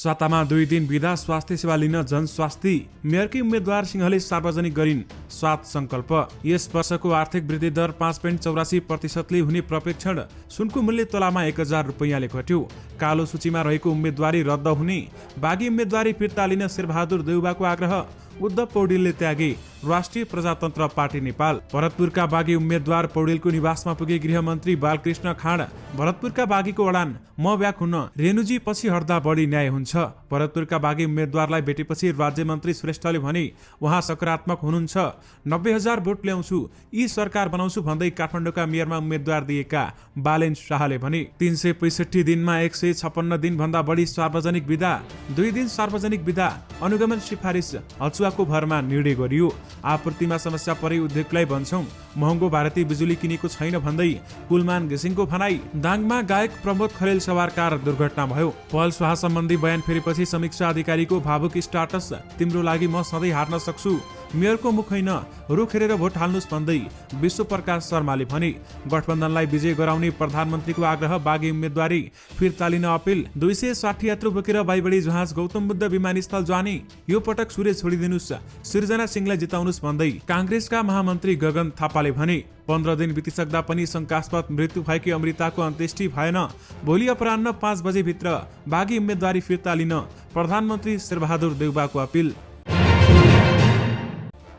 सत्तामा 2 दिन बिदा स्वास्थ्य सेवा लिन जनस्वास्थ्य मेयरकी उम्मेद्वार सिंहले सार्वजनिक गरिन् स्वाद संकल्प। यस वर्षको आर्थिक वृद्धि दर 5.84% हुने प्रपेक्षण। सुनको मूल्य तोलामा 1000 रुपैयाँले घट्यो। कालो सूचीमा रहेको उम्मेद्वारी रद्द हुने, बाँकी उम्मेद्वारी फिर्ता लिन शेरबहादुर देउबाको आग्रह। उद्धव पौडेलले त्यागे राष्ट्रिय प्रजातन्त्र पार्टी नेपाल। भरतपुरका बागी उम्मेद्वार पौडेलको निवासमा पुगे गृहमन्त्री बालकृष्ण खाँड। भरतपुरका बागीको अडान म ब्याक हुन, रेणुजी पछि हट्दा बढी न्याय हुन्छ। भरतपुरका बागी उम्मेद्वारलाई भेटेपछि राज्यमन्त्री श्रेष्ठले भने उहाँ सकारात्मक हुनुहुन्छ। 90,000 भोट ल्याउँछु, यी सरकार बनाउँछु भन्दै काठमाडौँका मेयरमा उम्मेद्वार दिएका बालेन शाहले भने 365 दिनमा 156 दिन भन्दा बढी सार्वजनिक बिदा। 2 दिन सार्वजनिक बिदा अनुगमन सिफारिस हचुवाको भरमा निर्णय गरियो। आपूर्तिमा समस्या परे उद्योगलाई भन्छौं महँगो भारतीय बिजुली किनेको छैन भन्दै कुलमान घिसिङको भनाई। दाङमा गायक प्रमोद खरेल सवार कार दुर्घटना भयो। पहल स्वाहा सम्बन्धी बयान फेरेपछि समीक्षा अधिकारीको भावुक स्टाटस। तिम्रो लागि म सधैँ हार्न सक्छु, मेयरको मुख होइन, रुख हेरेर भोट हाल्नुस् भन्दै विश्व प्रकाश शर्माले भने। गठबन्धनलाई विजय गराउने प्रधानमन्त्रीको आग्रह। बागी उम्मेद्वारी फिर्ता लिन अपिल। 260 यात्रु बोकेर बाइबडी जहाज गौतम बुद्ध विमानस्थल जाने। यो पटक सूर्य छोडिदिनुस्, सृजना सिंहलाई जिताउनुस् भन्दै कांग्रेसका महामन्त्री गगन थापाले भने। 15 दिन बितिसक्दा पनि शंकास्पद मृत्यु भएकी अमृताको अन्त्येष्टि भएन। भोलि अपराह्न 5 बजे भित्र बागी उम्मेद्वारी फिर्ता लिन प्रधानमन्त्री शेरबहादुर देउबाको अपिल।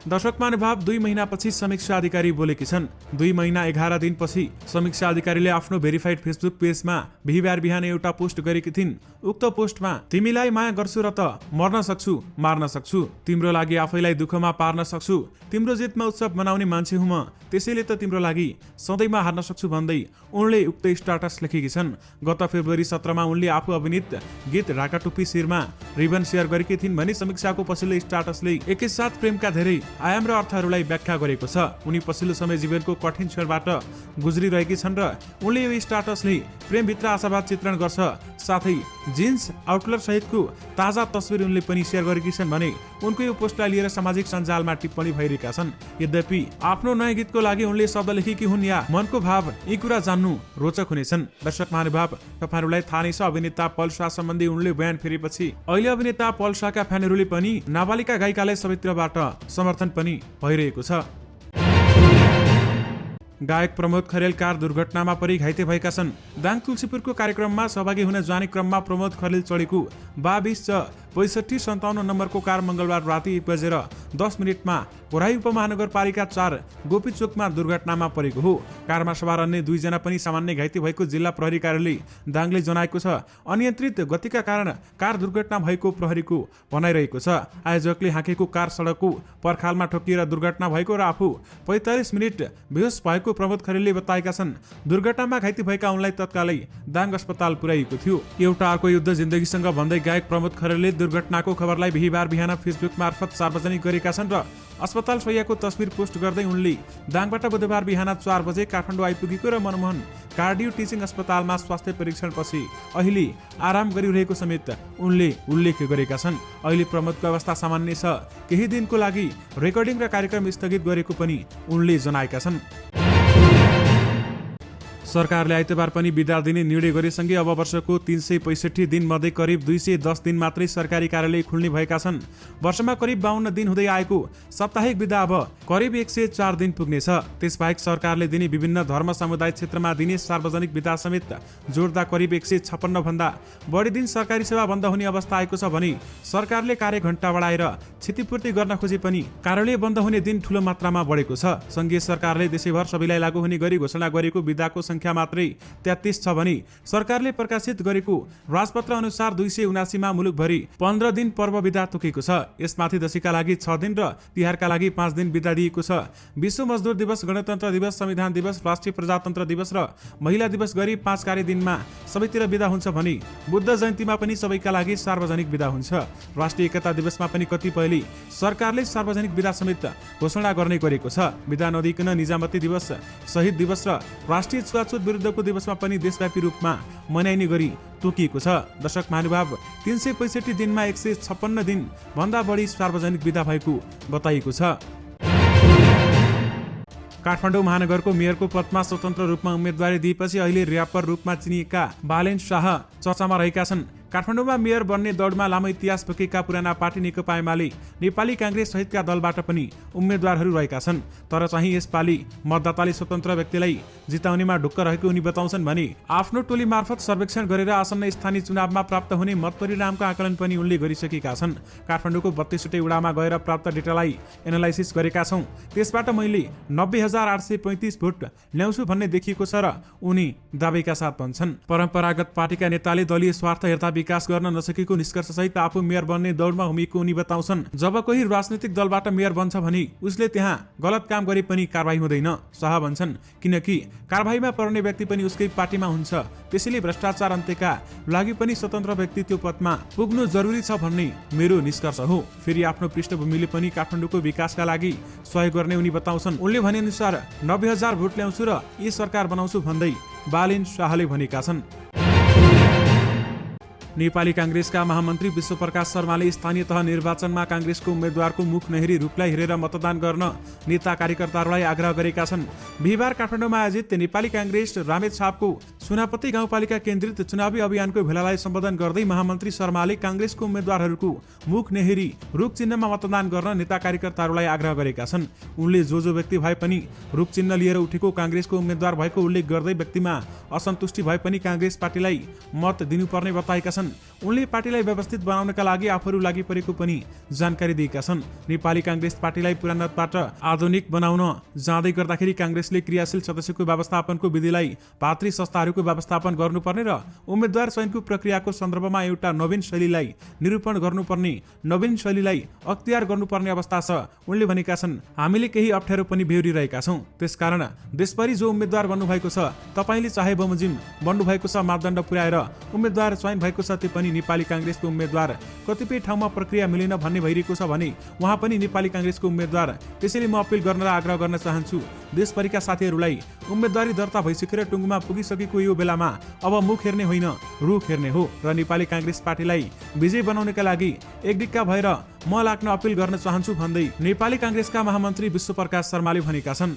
दर्शक महानुभाव, 2 महिनापछि समीक्षा अधिकारी बोलेकी छन्। 2 महिना 11 दिनपछि समीक्षा अधिकारीले आफ्नो भेरिफाइड फेसबुक पेजमा बिहिबार बिहान एउटा पोस्ट गरेकी थिइन्। उक्त पोस्टमा तिमीलाई माया गर्छु र त मर्न सक्छु, मार्न सक्छु, तिम्रो लागि आफैलाई दुःखमा पार्न सक्छु, तिम्रो जितमा उत्सव मनाउने मान्छे हुँ म, त्यसैले त तिम्रो लागि सधैँमा हार्न सक्छु भन्दै उनले उक्त स्टाटस लेखेकी छन्। गत फेब्रुअरी 17मा उनले आफू अभिनीत गीत ढाका टोपी शिरमा रिबन सेयर गरेकी थिइन् भने समीक्षाको पछिल्लो स्टाटसले एकैसाथ प्रेमका धेरै आयाम र अर्थहरूलाई व्याख्या गरेको छ। उनी पछिल्लो समय जीवनको कठिन क्षणबाट गुज्रिरहेकी छन् र उनले यो स्टाटसले प्रेमभित्र आशावाद चित्रण गर्छ। साथै जिन्स आउटलर सहितको ताजा तस्बिर उनले पनि सेयर गरेकी छन् भने उनको यो पोस्टलाई लिएर सामाजिक सञ्जालमा टिप्पणी भइरहेका छन्। यद्यपि आफ्नो नयाँ गीतको लागि उनले शब्द लेखेकी हुन् या मनको भाव, यी कुरा जान्नु रोचक हुनेछन्। दर्शक महानुभाव, तपाईहरुलाई थाहा नै छ अभिनेता पल शाह सम्बन्धी उनले बयान फेरेपछि अहिले अभिनेता पल शाहका फ्यानहरूले पनि नाबालिका गायिकालाई सबैतिरबाट समर्थन पनि भइरहेको छ। गायक प्रमोद खरेल कार दुर्घटनामा परि घाइते भएका छन्। दाङ तुलसीपुरको कार्यक्रममा सहभागी हुन जाने क्रममा प्रमोद खरेल चढेको 22/6557 नम्बरको कार मंगलबार राति 1:10 कोराई उपमहानगरपालिका 4 गोपीचोकमा दुर्घटनामा परेको हो। कारमा सवार अन्य 2 जना पनि सामान्य घाइते भएको जिल्ला प्रहरी कार्यालय दाङले जनाएको छ। अनियन्त्रित गतिका कारण कार दुर्घटना भएको प्रहरीको भनाइरहेको छ। आयोजकले हाकेको कार सडकको पर्खालमा ठोकिएर दुर्घटना भएको र आफू 45 मिनेट बेहोस भएको प्रमोद खरेलले बताएका छन्। दुर्घटनामा घाइते भएका उनलाई तत्कालै दाङ अस्पताल पुर्याइएको थियो। एउटा अर्को युद्ध जिन्दगीसँग भन्दै गायक प्रमोद खरेलले दुर्घटनाको खबरलाई बिहिबार बिहान फेसबुक मार्फत सार्वजनिक गरेका छन् र अस्पताल शैय्याको तस्बिर पोस्ट गर्दै उनले दाङबाट बुधबार बिहान 4 बजे काठमाडौँ आइपुगेको र मनमोहन कार्डियो टिचिङ अस्पतालमा स्वास्थ्य परीक्षणपछि अहिले आराम गरिरहेको समेत उनले उल्लेख गरेका छन्। अहिले प्रमोदको अवस्था सामान्य छ। केही दिनको लागि रेकर्डिङ र कार्यक्रम स्थगित गरेको पनि उनले जनाएका छन्। सरकारले आइतबार पनि बिदा दिने निर्णय गरेसँगै अब वर्षको 365 दिन मध्ये करिब 210 दिन मात्रै सरकारी कार्यालय खुल्ने भएका छन्। वर्षमा करिब 52 दिन हुँदै आएको साप्ताहिक बिदा अब करिब 104 दिन पुग्नेछ। त्यसबाहेक सरकारले दिने विभिन्न धर्म समुदाय क्षेत्रमा दिने सार्वजनिक बिदा समेत जोड्दा करिब 156 भन्दा बढी दिन सरकारी सेवा बन्द हुने अवस्था आएको छ भने सरकारले कार्य घण्टा बढाएर क्षतिपूर्ति गर्न खोजे पनि कार्यालय बन्द हुने दिन ठूलो मात्रामा बढेको छ। संघीय सरकारले देशैभर सबैलाई लागू हुने गरी घोषणा गरेको बिदाको संख्या मात्रै 33 छ भने सरकारले प्रकाशित गरेको राजपत्र अनुसार 279 मा मुलुकभरि 15 दिन पर्व बिदा तोकेको छ। यसमाथि दशैंका लागि 6 दिन र तिहारका लागि 5 दिन बिदा दिएको छ। विश्व मजदुर दिवस, गणतन्त्र दिवस, संविधान दिवस, राष्ट्रिय प्रजातन्त्र दिवस र महिला दिवस गरी 5 कार्य दिनमा सबैतिर बिदा हुन्छ भने बुद्ध जयन्तीमा पनि सबैका लागि सार्वजनिक बिदा हुन्छ। राष्ट्रिय एकता दिवसमा पनि कतिपयले सरकारले सार्वजनिक बिदा समेत घोषणा गर्ने गरेको छ। बिदा नदिकन निजामती दिवस, शहीद दिवस र राष्ट्रिय छुवाछुत विरुद्धको दिवसमा पनि देशव्यापी रूपमा मनाइने गरी तोकिएको छ। दर्शक महानुभाव, 365 दिनमा 156 दिन भन्दा बढी सार्वजनिक बिदा भएको बताइएको छ। काठमाडौँ महानगरको मेयरको पदमा स्वतन्त्र रूपमा उम्मेदवारी दिएपछि अहिले र्यापर रूपमा चिनिएका बालेन शाह चर्चामा रहेका छन्। काठमाडौँमा मेयर बन्ने दौडमा लामो इतिहास बोकेका पुराना पार्टी नेकपा एमाले नेपाली कांग्रेस सहितका दलबाट पनि उम्मेद्वारहरू रहेका छन्। तर चाहिँ यसपालि मतदाताले स्वतन्त्र व्यक्तिलाई जिताउनेमा ढुक्क रहेको उनी बताउँछन् भने आफ्नो टोली मार्फत सर्वेक्षण गरेर आसन्न स्थानीय चुनावमा प्राप्त हुने मत परिणामको आकलन पनि उनले गरिसकेका छन्। काठमाडौँको 32वटै वडामा गएर प्राप्त डेटालाई एनालाइसिस गरेका छौं। त्यसबाट मैले 90,835 भोट ल्याउँछु भन्ने देखिएको छ र उनी दाबीका साथ भन्छन्। परम्परागत पार्टीका नेताले दलीय स्वार्थ हेर्दा विकास गर्न नसकेको निष्कर्षसहित आफू मेयर बन्ने दौडमा हुमिएको उनी बताउँछन्। जब कोही राजनीतिक दलबाट मेयर बन्छ भने उसले त्यहाँ गलत काम गरे पनि कारबाही हुँदैन, शाह भन्छन्, किनकि कारबाहीमा पर्ने व्यक्ति पनि उसकै पार्टीमा हुन्छ। त्यसैले भ्रष्टाचार अन्त्यका लागि पनि स्वतन्त्र व्यक्ति त्यो पदमा पुग्नु जरुरी छ भन्ने मेरो निष्कर्ष हो। फेरि आफ्नो पृष्ठभूमिले पनि काठमाडौँको विकासका लागि सहयोग गर्ने उनी बताउँछन्। उनले भने अनुसार 90,000 भोट ल्याउँछु र यी सरकार बनाउँछु भन्दै बालिन शाहले भनेका छन्। नेपाली कांग्रेसका महामन्त्री विश्वप्रकाश शर्माले स्थानीय तह निर्वाचनमा कांग्रेसको उम्मेद्वारको मुख नहेरी रूपलाई हेरेर मतदान गर्न नेता कार्यकर्ताहरूलाई आग्रह गरेका छन्। बिहिबार काठमाडौँमा आयोजित नेपाली कांग्रेस रामेछापको सुनापत्ती गाउँपालिका केन्द्रित चुनावी अभियानको भेलालाई सम्बोधन गर्दै महामन्त्री शर्माले कांग्रेसको उम्मेद्वारहरूको मुख नहेरी रुख चिन्हमा मतदान गर्न नेता कार्यकर्ताहरूलाई आग्रह गरेका छन्। उनले जो व्यक्ति भए पनि रुख चिन्ह लिएर उठेको कांग्रेसको उम्मेद्वार भएको उल्लेख गर्दै व्यक्तिमा असन्तुष्टि भए पनि कांग्रेस पार्टीलाई मत दिनुपर्ने बताएका छन्। उनले पार्टीलाई व्यवस्थित बनाउनका लागि आफूहरू लागि परेको पनि जानकारी दिएका छन्। नेपाली कांग्रेस पार्टीलाई पुरानोबाट आधुनिक बनाउन जाँदै गर्दाखेरि कांग्रेसले क्रियाशील सदस्यको व्यवस्थापनको विधिलाई भातृ संस्थाहरूको व्यवस्थापन गर्नुपर्ने र उम्मेद्वार चयनको प्रक्रियाको सन्दर्भमा एउटा नवीन शैलीलाई निरूपण गर्नुपर्ने, नवीन शैलीलाई अख्तियार गर्नुपर्ने अवस्था छ। उनले भनेका छन्, हामीले केही अप्ठ्यारो पनि बेहोरिरहेका छौं। त्यसकारण देशभरि जो उम्मेद्वार बन्नुभएको छ, तपाईले चाहे बमोजिम बन्नुभएको छ, मापदण्ड पुर्याएर उम्मेद्वार चयन भएको छ, पनि नेपाली कांग्रेसको उम्मेद्वार कतिपय ठाउँमा प्रक्रिया मिलेन भन्ने भइरहेको छ भने उहाँ पनि नेपाली कांग्रेसको उम्मेद्वार। त्यसैले म अपिल गर्न र आग्रह गर्न चाहन्छु देशभरिका साथीहरूलाई, उम्मेद्वारी दर्ता भइसकेर टुङ्गोमा पुगिसकेको यो बेलामा अब मुख हेर्ने होइन, रुख हेर्ने हो र नेपाली कांग्रेस पार्टीलाई विजय बनाउनका लागि एकडिक्का भएर म लाग्न अपिल गर्न चाहन्छु भन्दै नेपाली कांग्रेसका महामन्त्री विश्वप्रकाश शर्माले भनेका छन्।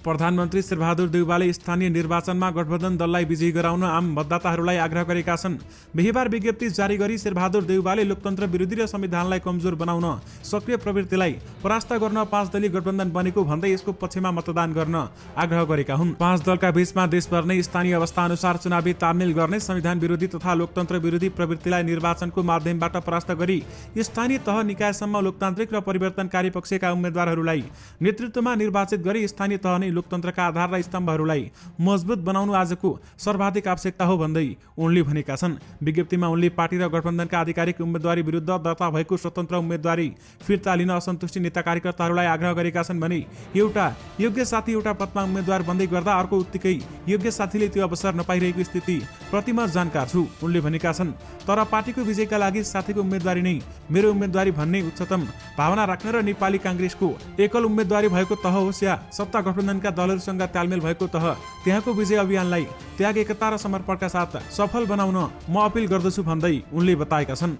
प्रधानमन्त्री शेरबहादुर देउवाले स्थानीय निर्वाचनमा गठबन्धन दललाई विजयी गराउन आम मतदाताहरूलाई आग्रह गरेका छन्। बिहिबार विज्ञप्ति जारी गरी शेरबहादुर देउवाले लोकतन्त्र विरोधी र संविधानलाई कमजोर बनाउन सक्रिय प्रवृत्तिलाई परास्त गर्न 5 दलीय गठबन्धन बनेको भन्दै यसको पक्षमा मतदान गर्न आग्रह गरेका हुन्। 5 दलका बीचमा देशभर नै स्थानीय अवस्था अनुसार चुनावी तालमेल गर्ने, संविधान विरोधी तथा लोकतन्त्र विरोधी प्रवृत्तिलाई निर्वाचनको माध्यमबाट परास्त गरी स्थानीय तह निकायसम्म लोकतान्त्रिक र परिवर्तनकारी पक्षका उम्मेद्वारहरूलाई नेतृत्वमा निर्वाचित गरी स्थानीय तह नै लोकतन्त्रका आधार र स्तम्भहरूलाई मजबुत बनाउनु आजको सर्वाधिक आवश्यकता हो भन्दै उनले भनेका छन्। विज्ञप्तिमा उनले पार्टी र गठबन्धनका आधिकारिक उम्मेद्वारी विरुद्ध दर्ता भएको स्वतन्त्र उम्मेद्वारी फिर्ता लिन असन्तुष्टि नेता कार्यकर्ताहरूलाई आग्रह गरेका छन् भने एउटा योग्य साथी एउटा पदमा उम्मेद्वार बन्दै गर्दा अर्को उत्तिकै योग्य साथीले त्यो अवसर नपाइरहेको स्थिति प्रति म जानकार छु। उनले भनेका छन्, तर पार्टीको विजयका लागि साथीको उम्मेद्वारी नै मेरो उम्मेद्वारी भन्ने उच्चतम भावना राख्ने र नेपाली कांग्रेसको एकल उम्मेद्वारी भएको तह होस् या सत्ता गठबन्धनका दलहरूसँग तालमेल भएको तह, त्यहाँको विजय अभियानलाई त्याग, एकता र समर्पणका साथ सफल बनाउन म अपिल गर्दछु भन्दै उनले बताएका छन्।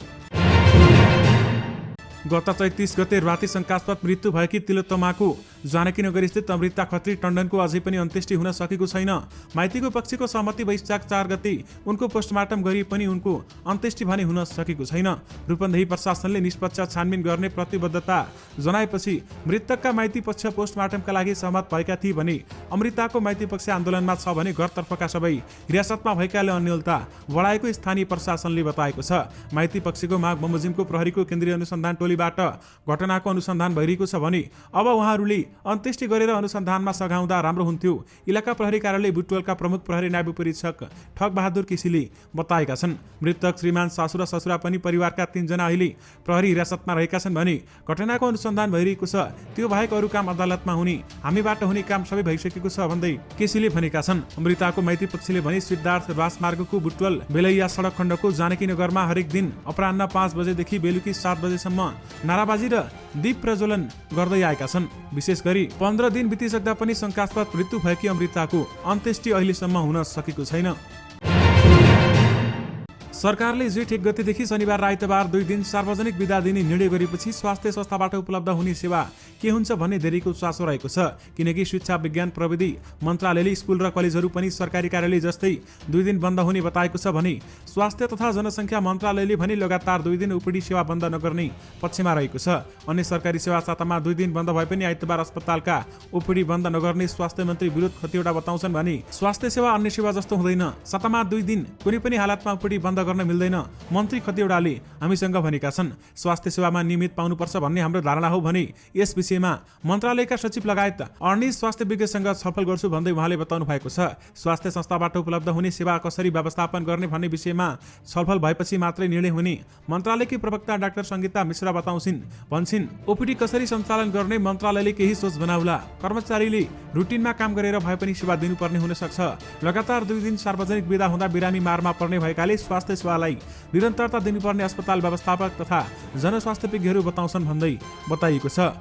गत 33 गते राति शंकास्पद मृत्यु भएकी तिलोत्तमाको जानकीनगर स्थित अमृता खत्री टण्डनको अझै पनि अन्त्येष्टि हुन सकेको छैन। माइतीको पक्षको सहमति वैशाख 4 गते उनको पोस्टमार्टम गरी पनि उनको अन्त्येष्टि भने हुन सकेको छैन। रूपन्देही प्रशासनले निष्पक्ष छानबिन गर्ने प्रतिबद्धता जनाएपछि मृतकका माइती पक्ष पोस्टमार्टमका लागि सहमत भएका थिए भने अमृताको माइती पक्ष आन्दोलनमा छ भने घरतर्फका सबै हिरासतमा भएकाले अन्यलता बढाएको स्थानीय प्रशासनले बताएको छ। माइती पक्षको माग बमोजिमको प्रहरीको केन्द्रीय अनुसन्धान टोलीबाट घटनाको अनुसन्धान भइरहेको छ भने अब उहाँहरूले अन्त्येष्टि गरेर अनुसन्धानमा सघाउँदा राम्रो हुन्थ्यो, इलाका प्रहरी कार्यालय बुटवलका प्रमुख प्रहरी नायब परीक्षक ठग बहादुर केसीले बताएका छन्। मृतक श्रीमान सासु र ससुरा पनि परिवारका 3 जना अहिले प्रहरी हिरासतमा रहेका छन् भने घटनाको अनुसन्धान भइरहेको छ। त्यो बाहेक अरू काम अदालतमा हुने, हामीबाट हुने काम सबै भइसकेको छ भन्दै केसीले भनेका छन्। अमृताको माइती पक्षले भने सिद्धार्थ राजमार्गको बुटवल बेलैया सडक खण्डको जानकीनगरमा हरेक दिन अपराह्न 5 बजेदेखि बेलुकी 7 बजेसम्म नाराबाजी र दीप प्रज्वलन गर्दै आएका छन्। विशेष गरी 15 दिन बितिसक्दा पनि शंकास्पद मृत्यु भएकी अमृताको अन्त्येष्टि अहिलेसम्म हुन सकेको छैन। सरकारले जेठ 1 गतेदेखि शनिबार र आइतबार 2 दिन सार्वजनिक बिदा दिने निर्णय गरेपछि स्वास्थ्य संस्थाबाट उपलब्ध हुने सेवा के हुन्छ भन्ने धेरैको चासो रहेको छ, किनकि शिक्षा विज्ञान प्रविधि मन्त्रालयले स्कुल र कलेजहरू पनि सरकारी कार्यालय जस्तै 2 दिन बन्द हुने बताएको छ भने स्वास्थ्य तथा जनसङ्ख्या मन्त्रालयले भने लगातार 2 दिन ओपीडी सेवा बन्द नगर्ने पक्षमा रहेको छ। अन्य सरकारी सेवा सातामा 2 दिन बन्द भए पनि आइतबार अस्पतालका ओपीडी बन्द नगर्ने स्वास्थ्य मन्त्री विरोध खतिवडा बताउँछन् भने स्वास्थ्य सेवा अन्य सेवा जस्तो हुँदैन। सातामा 2 दिन कुनै पनि हालतमा ओपीडी बन्द गर्न मिल्दैन, मन्त्री खतिवडाले हामीसँग भनेका छन्। स्वास्थ्य सेवामा नियमित पाउनुपर्छ भन्ने हाम्रो धारणा हो भने यस विषयमा मन्त्रालयका सचिव लगायत अन्य स्वास्थ्य विज्ञसँग छलफल गर्छु भन्दै उहाँले बताउनु भएको छ। स्वास्थ्य संस्थाबाट उपलब्ध हुने सेवा कसरी व्यवस्थापन गर्ने भन्ने विषयमा छलफल भएपछि मात्रै निर्णय हुने मन्त्रालयकी प्रवक्ता डाक्टर सङ्गीता मिश्रा भन्छिन्। ओपीडी कसरी सञ्चालन गर्ने मन्त्रालयले केही सोच बनाउला। कर्मचारीले रुटिनमा काम गरेर भए पनि सेवा दिनुपर्ने हुन सक्छ। लगातार 2 दिन सार्वजनिक बिदा हुँदा बिरामी मारमा पर्ने भएकाले स्वास्थ्य सेवालाई निरन्तरता दिनुपर्ने अस्पताल व्यवस्थापक तथा जनस्वास्थ्य विज्ञहरू बताउँछन् भन्दै बताइएको छ।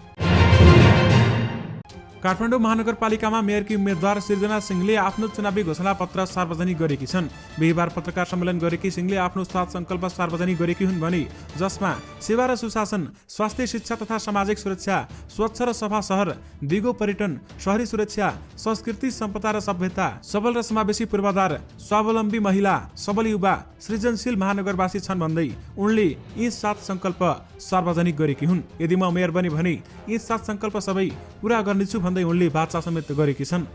काठमाडौँ महानगरपालिकामा मेयरकी उम्मेद्वार सृजना सिंहले आफ्नो चुनावी घोषणा पत्र सार्वजनिक गरेकी छन्। बिहिबार पत्रकार सम्मेलन गरेकी सिंहले आफ्नो 7 सङ्कल्प सार्वजनिक गरेकी हुन् भने जसमा सेवा र सुशासन, स्वास्थ्य, शिक्षा तथा सामाजिक सुरक्षा, स्वच्छ र सफा सहर, दिगो पर्यटन, शहरी सुरक्षा, संस्कृति, सम्पदा र सभ्यता, सबल र समावेशी पूर्वाधार, स्वावलम्बी महिला, सबल युवा, सृजनशील महानगरवासी छन् भन्दै उनले यी 7 सङ्कल्प सार्वजनिक गरेकी हुन्। यदि म मेयर बने भने यी 7 सङ्कल्प सबै पूरा गर्नेछु भन्दै उनले वाचा समेत गरेकी छन्।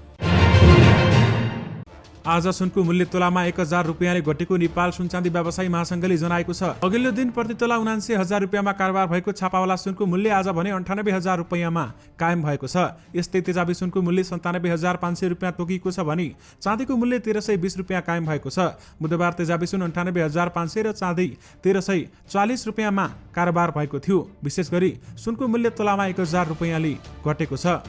आज सुनको मूल्य तोलामा 1000 रुपियाँले घटेको नेपाल सुनचाँदी व्यवसायी महासंघले जनाएको छ। अघिल्लो दिन प्रति तोला 79,000 रुपियाँमा कारोबार भएको छापावाला सुनको मूल्य आज भने 98,000 रुपियाँमा कायम भएको छ। यस्तै तेजाबी सुनको मूल्य 97,500 रुपियाँ तोकिएको छ भने चाँदीको मूल्य 1320 रुपियाँ कायम भएको छ। बुधबार तेजाबी सुन 98,500 र चाँदी 1340 रुपियाँमा कारोबार भएको थियो। विशेष गरी सुनको मूल्य तोलामा 1000 रुपियाँले घटेको छ।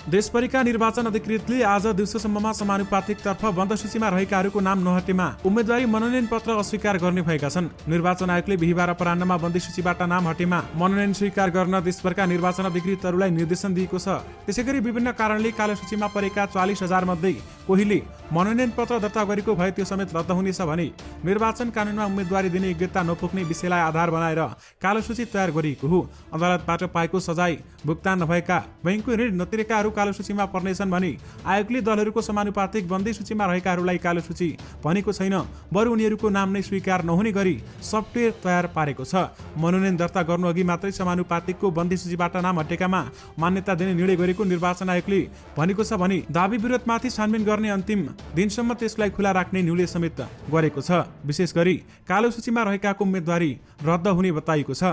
देशभरिका निर्वाचन अधिकृतले आज दिउँसोसम्ममा समानुपातिक तर्फ बन्द सूचीमा रहेकाहरूको नाम नहटेमा उम्मेदवारी मनोनयन पत्र अस्वीकार गर्ने भएका छन्। निर्वाचन आयोगले बिहिबार अपराह्नमा बन्दी सूचीबाट नाम हटेमा मनोनयन स्वीकार गर्न देशभरका निर्वाचन अधिकृतहरूलाई निर्देशन दिएको छ। त्यसैगरी विभिन्न कारणले कालो सूचीमा परेका 40,000 मध्ये कोहीले मनोनयन पत्र दर्ता गरेको भए त्यो समेत रद्द हुनेछ भने निर्वाचन कानुनमा उम्मेदवारी दिने योग्यता नपुग्ने विषयलाई आधार बनाएर कालो सूची तयार गरिएको हो। अदालतबाट पाएको सजाय भुक्तान नभएका बैंकको ऋण नतिरेकाहरू कालो सूचीमा पर्नेछन् भने आयोगले दलहरूको समानुपातिक बन्दी सूचीमा रहेकाहरूलाई कालो सूची भनेको छैन, बरु उनीहरूको नाम नै स्वीकार नहुने गरी सफ्टवेयर तयार पारेको छ। मनोनयन दर्ता गर्नु अघि मात्रै समानुपातिकको बन्दी सूचीबाट नाम हटेकामा मान्यता दिने निर्णय गरेको निर्वाचन आयोगले भनेको छ भने दाबी विरोधमाथि छानबिन गर्ने अन्तिम दिनसम्म त्यसलाई खुला राख्ने निर्णय समेत गरेको छ। विशेष गरी कालो सूचीमा रहेकाको उम्मेदवारी रद्द हुने बताइएको छ।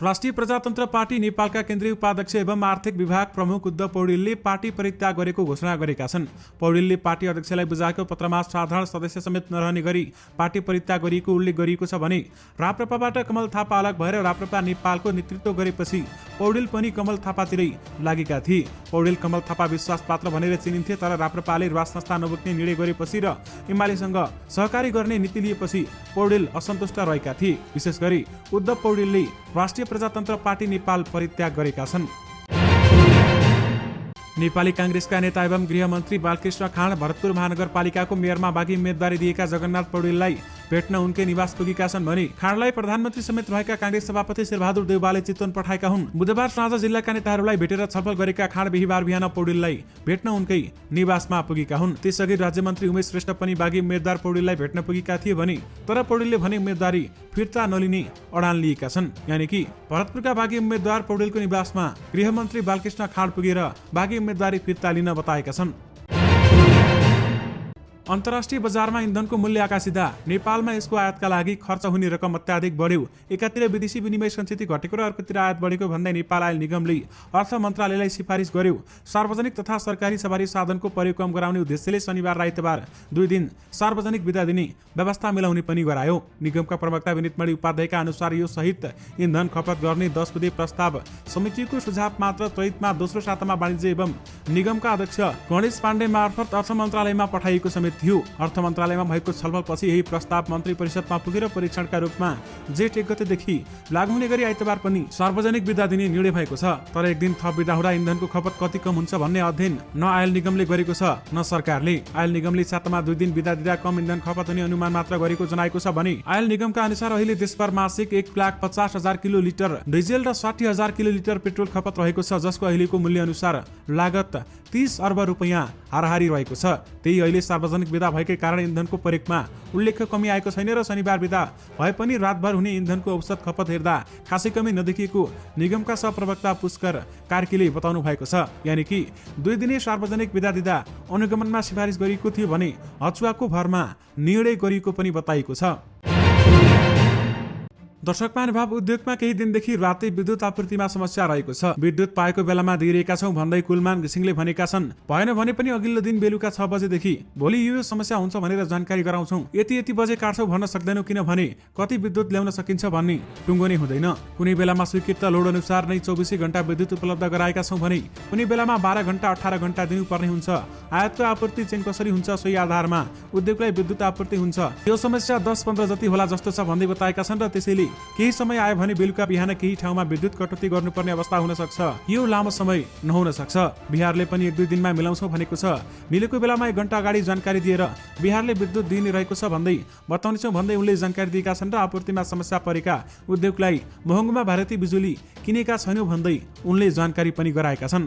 राष्ट्रिय प्रजातन्त्र पार्टी नेपालका केन्द्रीय उपाध्यक्ष एवं आर्थिक विभाग प्रमुख उद्धव पौडेलले पार्टी परित्याग गरेको घोषणा गरेका छन्। पौडेलले पार्टी अध्यक्षलाई बुझाएको पत्रमा साधारण सदस्य समेत नरहने गरी पार्टी परित्याग गरिएको उल्लेख गरिएको छ भने राप्रपाबाट कमल थापा अलग भएर राप्रपा नेपालको नेतृत्व गरेपछि पौडेल पनि कमल थापातिरै लागेका थिए। पौडेल कमल थापा विश्वास पात्र भनेर चिनिन्थे, तर राप्रपाले राज संस्था नबोक्ने निर्णय गरेपछि र एमालेसँग सहकारी गर्ने नीति लिएपछि पौडेल असन्तुष्ट रहेका थिए। विशेष गरी उद्धव पौडेलले राष्ट्रिय प्रजातन्त्र पार्टी नेपाल परित्याग गरेका छन्। नेपाली कांग्रेसका नेता एवं गृहमन्त्री बालकृष्ण खाँड भरतपुर महानगरपालिकाको मेयरमा बाँकी उम्मेदवारी दिएका जगन्नाथ पौडेललाई भेट्न उनकै निवास पुगेका छन् भने खाँडलाई प्रधानमन्त्री समेत रहेका कांग्रेस सभापति शेरबहादुर देउवाले चितवन पठाएका हुन्। बुधबार साँझ जिल्लाका नेताहरूलाई भेटेर छलफल गरेका खाँड बिहिबार बिहान पौडेललाई भेट्न उनकै निवासमा पुगेका हुन्। त्यसअघि राज्यमन्त्री उमेश श्रेष्ठ पनि बाँकी उम्मेद्वार पौडेललाई भेट्न पुगेका थिए भने तर पौडेलले भने उम्मेदवारी फिर्ता नलिने अडान लिएका छन्। यानि कि भरतपुरका बाँकी उम्मेद्वार पौडेलको निवासमा गृहमन्त्री बालकृष्ण खाँड पुगेर बाँकी उम्मेदवारी फिर्ता लिन बताएका छन्। अन्तर्राष्ट्रिय बजारमा इन्धनको मूल्य आकाशिँदा नेपालमा यसको आयातका लागि खर्च हुने रकम अत्याधिक बढ्यो। एकातिर विदेशी विनिमय सञ्चित घटेको र अर्कोतिर आयात बढेको भन्दै नेपाल आयल निगमले अर्थ मन्त्रालयलाई सिफारिस गर्यो। सार्वजनिक तथा सरकारी सवारी साधनको प्रयोग कम गराउने उद्देश्यले शनिबार र आइतबार 2 दिन सार्वजनिक बिदा दिने व्यवस्था मिलाउने पनि गरायो। निगमका प्रवक्ता विनितमणि उपाध्यायका अनुसार यो सहित इन्धन खपत गर्ने 10 बुँदे प्रस्ताव समितिको सुझाव मात्र त्वरितमा दोस्रो सातामा वाणिज्य एवं निगमका अध्यक्ष गणेश पाण्डे मार्फत अर्थ मन्त्रालयमा पठाइएको समेत थियो। अर्थ मन्त्रालयमा भएको छलफलपछि यही प्रस्ताव मन्त्री परिषदमा पुगेर परीक्षणका रूपमा जेठ 1 गतेदेखि लागू हुने गरी आइतबार पनि सार्वजनिक बिदा दिने निर्णय भएको छ। तर एक दिन थप बिदा हुँदा इन्धनको खपत कति कम हुन्छ भन्ने अध्ययन न आयल निगमले गरेको छ न सरकारले। आयल निगमले सातामा 2 दिन बिदा दिँदा कम इन्धन खपत हुने अनुमान मात्र गरेको जनाएको छ भने आयल निगमका अनुसार अहिले देशभर मासिक 1,50,000 किलोलिटर डिजेल र 60,000 किलोलिटर पेट्रोल खपत रहेको छ, जसको अहिलेको मूल्य अनुसार लागत 30 अर्ब रुपैयाँ हाराहारी रहेको छ। त्यही अहिले सार्वजनिक बिदा भएकै कारण इन्धनको प्रयोगमा उल्लेख्य कमी आएको छैन र शनिबार बिदा भए पनि रातभर हुने इन्धनको औसत खपत हेर्दा खासै कमी नदेखिएको निगमका सहप्रवक्ता पुष्कर कार्कीले बताउनु भएको छ। यानि कि 2 दिने सार्वजनिक बिदा दिँदा अनुगमनमा सिफारिस गरिएको थियो भने अचुवाको भरमा निर्णय गरिएको पनि बताइएको छ। दर्शक महानुभाव, उद्योगमा केही दिनदेखि रातै विद्युत आपूर्तिमा समस्या रहेको छ। विद्युत पाएको बेलामा दिइरहेका छौं भन्दै कुलमान घिसिङले भनेका छन्। भएन भने पनि अघिल्लो दिन बेलुका 6 बजेदेखि भोलि यो समस्या हुन्छ भनेर जानकारी गराउँछौं। यति बजे काट्छौं भन्न सक्दैनौं, किनभने कति विद्युत ल्याउन सकिन्छ भन्ने टुङ्गो नै हुँदैन। कुनै बेलामा स्वीकृत लोड अनुसार नै 24 घण्टा विद्युत उपलब्ध गराएका छौं भने कुनै बेलामा 12 घण्टा 18 घण्टा दिनुपर्ने हुन्छ। आयातको आपूर्ति चाहिँ कसरी हुन्छ, सोही आधारमा उद्योगलाई विद्युत आपूर्ति हुन्छ। यो समस्या 10-15 जति होला जस्तो छ भन्दै बताएका छन् र त्यसैले केही समय आयो भने बेलुका बिहान केही ठाउँमा विद्युत कटौती गर्नुपर्ने अवस्था हुन सक्छ। यो लामो समय नहुन सक्छ। बिहारले पनि 1-2 दिनमा मिलाउँछौ भनेको छ। मिलेको बेलामा 1 घण्टा अगाडि जानकारी दिएर बिहारले विद्युत दिने रहेको छ भन्दै बताउनेछौं भन्दै उनले जानकारी दिएका छन् र आपूर्तिमा समस्या परेका उद्योगलाई महँगोमा भारतीय बिजुली किनेका छैनौं भन्दै उनले जानकारी पनि गराएका छन्।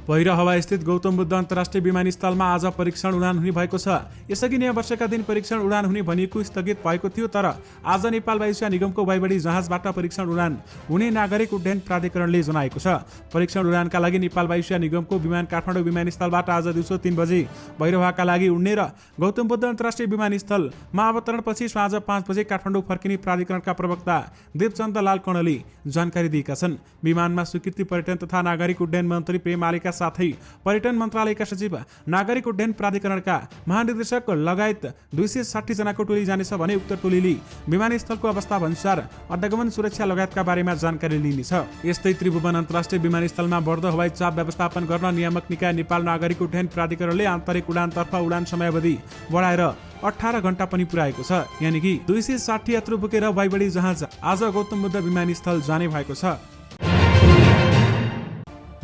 पहिरो हवा स्थित गौतम बुद्ध अन्तर्राष्ट्रिय विमानस्थलमा आज परीक्षण उडान हुने भएको छ। यसअघि नयाँ वर्षका दिन परीक्षण उडान हुने भनिएको स्थगित भएको थियो, तर आज नेपाल वायुसेना निगमको वायुबडी जहाजबाट परीक्षण उडान हुने नागरिक उड्डयन प्राधिकरणले जनाएको छ। परीक्षण उडानका लागि नेपाल वायुसेना निगमको विमान काठमाडौँ विमानस्थलबाट आज दिउँसो 3 बजे भैरवाका लागि उड्ने र गौतम बुद्ध अन्तर्राष्ट्रिय विमानस्थलमा अवतरणपछि साँझ 5 बजे काठमाडौँ फर्किने प्राधिकरणका प्रवक्ता देवचन्द्र लाल कणले जानकारी दिएका छन्। विमानमा स्वीकृति पर्यटन तथा नागरिक उड्डयन मन्त्री प्रेम आलेका साथै पर्यटन मन्त्रालयका सचिव, नागरिक उड्डयन प्राधिकरणका महानिर्देशक लगायत 260 जनाको टोली जानेछ भने उक्त टोलीले विमानस्थलको अवस्था अनुसार अड्डागमन सुरक्षा लगायतका बारेमा जानकारी लिनेछ। यस्तै त्रिभुवन अन्तर्राष्ट्रिय विमानस्थलमा बढ्दो हवाई चाप व्यवस्थापन गर्न नियामक निकाय नेपाल नागरिक उड्डयन प्राधिकरणले आन्तरिक उडानतर्फ उडान समयावधि बढाएर 18 घण्टा पनि पुर्याएको छ। यानि कि 260 यात्रु बोकेर वायुबडी जहाज आज गौतम बुद्ध विमानस्थल जाने भएको छ।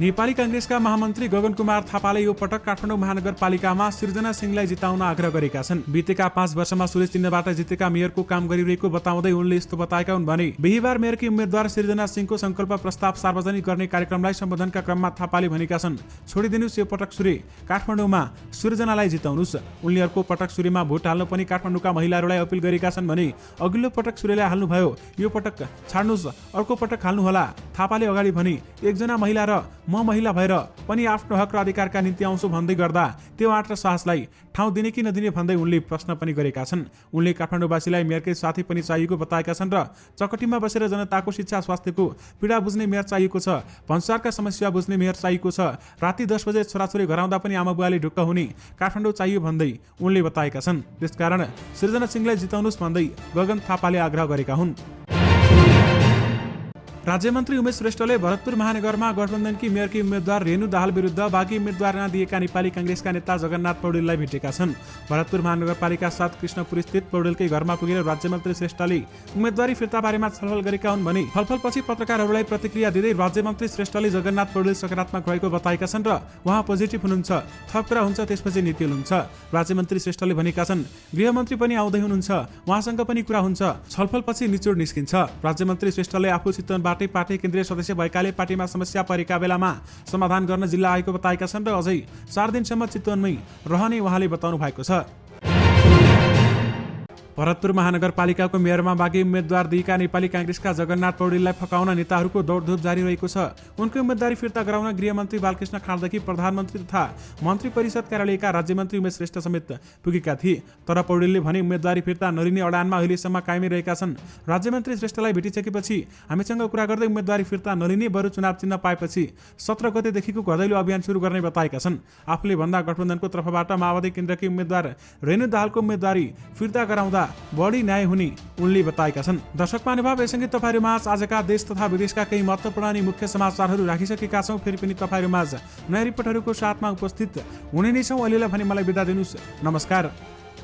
नेपाली कांग्रेसका महामन्त्री गगन कुमार थापाले यो पटक काठमाडौँ महानगरपालिकामा सृजना सिंहलाई जिताउन आग्रह गरेका छन्। बितेका 5 वर्षमा सुरेश चिन्हबाट जितेका मेयरको काम गरिरहेको बताउँदै उनले यस्तो बताएका हुन् भने बिहीबार मेयरकी उम्मेद्वार सृजना सिंहको संकल्प प्रस्ताव सार्वजनिक गर्ने कार्यक्रमलाई सम्बोधनका क्रममा थापाले भनेका छन्, छोडिदिनुस् यो पटक सूर्य, काठमाडौँमा सृजनालाई जिताउनुस्। उनले अर्को पटक सूर्यमा भोट हाल्न पनि काठमाडौँका महिलाहरूलाई अपिल गरेका छन् भने अघिल्लो पटक सूर्यलाई हाल्नुभयो, यो पटक छाड्नुस्, अर्को पटक हाल्नुहोला। थापाले अगाडि भने एकजना महिला र म महिला भएर पनि आफ्नो हक र अधिकारका निम्ति आउँछु भन्दै गर्दा त्यो आँट र साहसलाई ठाउँ दिने कि नदिने भन्दै उनले प्रश्न पनि गरेका छन्। उनले काठमाडौँवासीलाई मेयरकै साथी पनि चाहिएको बताएका छन् र चकटीमा बसेर जनताको शिक्षा स्वास्थ्यको पीडा बुझ्ने मेयर चाहिएको छ, भन्सारका समस्या बुझ्ने मेयर चाहिएको छ, राति 10 बजे छोराछोरी घर आउँदा पनि आमा बुवाले ढुक्क हुने काठमाडौँ चाहियो भन्दै उनले बताएका छन्। त्यसकारण सृजना सिंहलाई जिताउनुस् भन्दै गगन थापाले आग्रह गरेका हुन्। राज्यमन्त्री उमेश श्रेष्ठले भरतपुर महानगरमा गठबन्धनकी मेयरकी उम्मेद्वार रेणु दाहाल विरुद्ध बाँकी उम्मेद्वार नदिएका नेपाली कांग्रेसका नेता जगन्नाथ पौडेललाई भेटेका छन्। भरतपुर महानगरपालिका 7 कृष्णपुर स्थित पौडेलकै घरमा पुगेर राज्यमन्त्री श्रेष्ठले उम्मेद्वारी फिर्ता बारेमा छलफल गरेका हुन् भने छलफलपछि पत्रकारहरूलाई प्रतिक्रिया दिँदै राज्यमन्त्री श्रेष्ठले जगन्नाथ पौडेल सकारात्मक रहेको बताएका छन् र उहाँ पोजिटिभ हुनुहुन्छ, थप कुरा हुन्छ त्यसपछि नीति हुन्छ। राज्यमन्त्री श्रेष्ठले भनेका छन्, गृहमन्त्री पनि आउँदै हुनुहुन्छ, उहाँसँग पनि कुरा हुन्छ, छलफलपछि निचोड निस्किन्छ। राज्यमन्त्री श्रेष्ठले आफू चितवनबाट पार्टी केन्द्रीय सदस्य भएकाले पार्टीमा समस्या परेका बेलामा समाधान गर्न जिल्ला आएको बताएका छन् र अझै 4 दिनसम्म चितवनमै रहने उहाँले बताउनु भएको छ। भरतपुर महानगरपालिकाको मेयरमा बाँकी उम्मेद्वार दिएका नेपाली कांग्रेसका जगन्नाथ पौडेललाई फकाउन नेताहरूको दौडधुप जारी रहेको छ। उनको उम्मेद्वारी फिर्ता गराउन गृहमन्त्री बालकृष्ण खाँडदेखि प्रधानमन्त्री तथा मन्त्री परिषद कार्यालयका राज्यमन्त्री उमेश श्रेष्ठ समेत पुगेका थिए। तर पौडेलले भने उम्मेद्वारी फिर्ता नलिने अडानमा अहिलेसम्म कायमै रहेका छन्। राज्यमन्त्री श्रेष्ठलाई भेटिसकेपछि हामीसँग कुरा गर्दै उम्मेद्वारी फिर्ता नलिने, बरु चुनाव चिन्ह पाएपछि 17 गतेदेखिको घदैलो अभियान सुरु गर्ने बताएका छन्। आफूले भन्दा गठबन्धनको तर्फबाट माओवादी केन्द्रकी उम्मेद्वार रेणु दाहालको उम्मेद्वारी फिर्ता गराउँदा गर्दा बढी न्याय हुने उनले बताएका छन्। दर्शक महानुभाव, यससँगै तपाईहरुमाझ आजका देश तथा विदेशका केही महत्त्वपूर्ण अनि मुख्य समाचारहरू राखिसकेका छौँ। फेरि पनि तपाईहरुमाझ नयाँ रिपोर्टहरूको साथमा उपस्थित हुने नै छौँ। अहिलेलाई भने मलाई बिदा दिनुस्। नमस्कार।